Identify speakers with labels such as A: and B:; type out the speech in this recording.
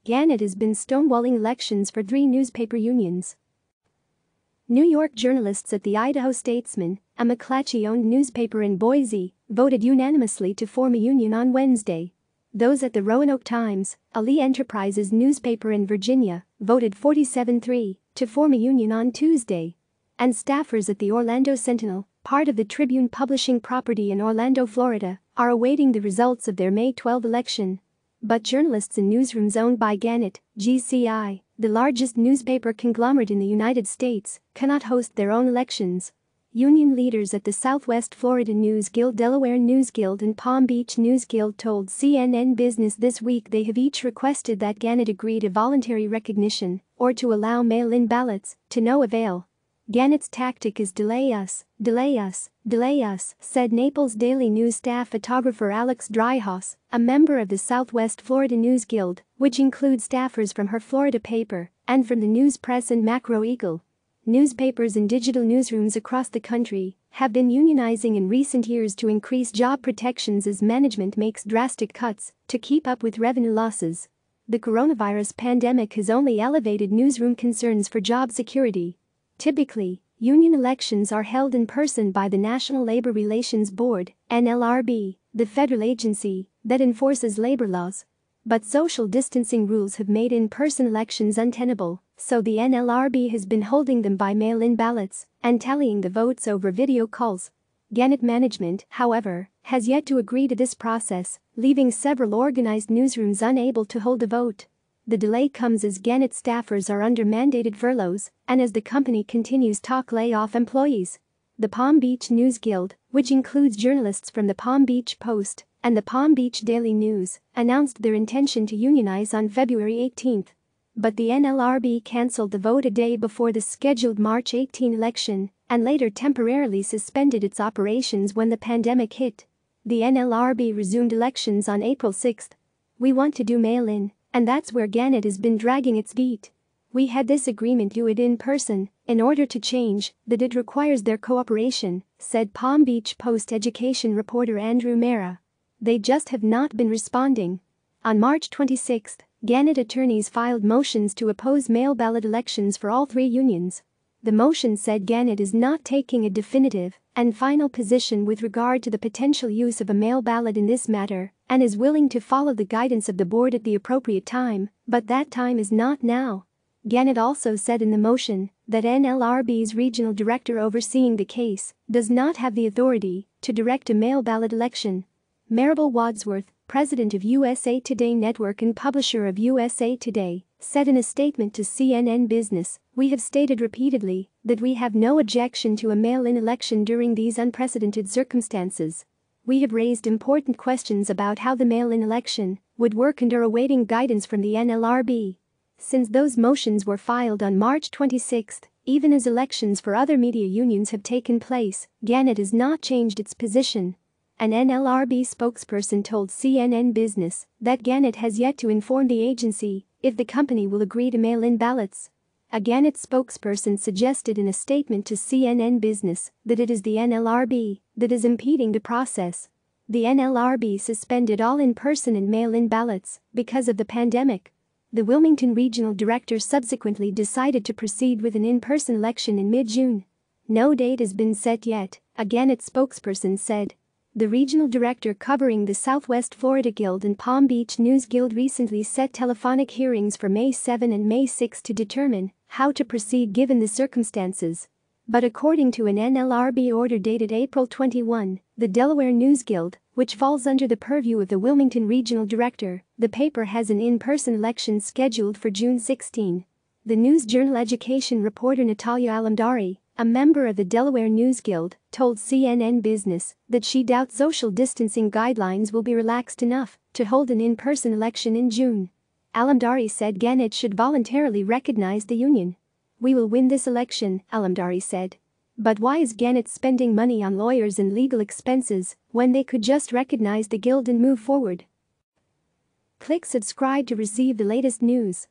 A: Gannett has been stonewalling elections for 3 newspaper unions. New York journalists at the Idaho Statesman, a McClatchy-owned newspaper in Boise, voted unanimously to form a union on Wednesday. Those at the Roanoke Times, a Lee Enterprises newspaper in Virginia, voted 47-3 to form a union on Tuesday. And staffers at the Orlando Sentinel, part of the Tribune Publishing property in Orlando, Florida, are awaiting the results of their May 12 election. But journalists in newsrooms owned by Gannett, GCI, the largest newspaper conglomerate in the United States, cannot host their own elections. Union leaders at the Southwest Florida NewsGuild, Delaware NewsGuild, and Palm Beach NewsGuild told CNN Business this week they have each requested that Gannett agree to voluntary recognition or to allow mail-in ballots, to no avail. Gannett's tactic is delay us, said Naples Daily news staff photographer Alex Driehaus, a member of the Southwest Florida NewsGuild, which includes staffers from her Florida paper and from the News Press and Macro Eagle. Newspapers and digital newsrooms across the country have been unionizing in recent years to increase job protections as management makes drastic cuts to keep up with revenue losses. The coronavirus pandemic has only elevated newsroom concerns for job security. Typically, union elections are held in person by the National Labor Relations Board, NLRB, the federal agency that enforces labor laws. But social distancing rules have made in-person elections untenable, so the NLRB has been holding them by mail-in ballots and tallying the votes over video calls. Gannett management, however, has yet to agree to this process, leaving several organized newsrooms unable to hold a vote. The delay comes as Gannett staffers are under mandated furloughs and as the company continues to lay off employees. The Palm Beach NewsGuild, which includes journalists from the Palm Beach Post and the Palm Beach Daily News, announced their intention to unionize on February 18. But the NLRB canceled the vote a day before the scheduled March 18 election and later temporarily suspended its operations when the pandemic hit. The NLRB resumed elections on April 6. "We want to do mail-in, and that's where Gannett has been dragging its feet. We had this agreement to do it in person. In order to change that, it requires their cooperation," said Palm Beach Post education reporter Andrew Mera. "They just have not been responding." On March 26, Gannett attorneys filed motions to oppose mail ballot elections for all 3 unions. The motion said Gannett is not taking a definitive and final position with regard to the potential use of a mail ballot in this matter and is willing to follow the guidance of the board at the appropriate time, but that time is not now. Gannett also said in the motion that NLRB's regional director overseeing the case does not have the authority to direct a mail ballot election. Maribel Wadsworth, president of USA Today Network and publisher of USA Today, said in a statement to CNN Business, "We have stated repeatedly that we have no objection to a mail-in election during these unprecedented circumstances. We have raised important questions about how the mail-in election would work and are awaiting guidance from the NLRB." Since those motions were filed on March 26, even as elections for other media unions have taken place, Gannett has not changed its position. An NLRB spokesperson told CNN Business that Gannett has yet to inform the agency if the company will agree to mail-in ballots. A Gannett spokesperson suggested in a statement to CNN Business that it is the NLRB that is impeding the process. The NLRB suspended all in-person and mail-in ballots because of the pandemic. The Wilmington regional director subsequently decided to proceed with an in-person election in mid-June. "No date has been set yet," a Gannett spokesperson said. The regional director covering the Southwest Florida Guild and Palm Beach NewsGuild recently set telephonic hearings for May 7 and May 6 to determine how to proceed given the circumstances. But according to an NLRB order dated April 21, the Delaware NewsGuild, which falls under the purview of the Wilmington regional director, the paper has an in-person election scheduled for June 16. The News Journal education reporter Natalia Alamdari, a member of the Delaware NewsGuild, told CNN Business that she doubts social distancing guidelines will be relaxed enough to hold an in-person election in June. Alamdari said Gannett should voluntarily recognize the union. "We will win this election," Alamdari said. "But why is Gannett spending money on lawyers and legal expenses when they could just recognize the guild and move forward?" Click subscribe to receive the latest news.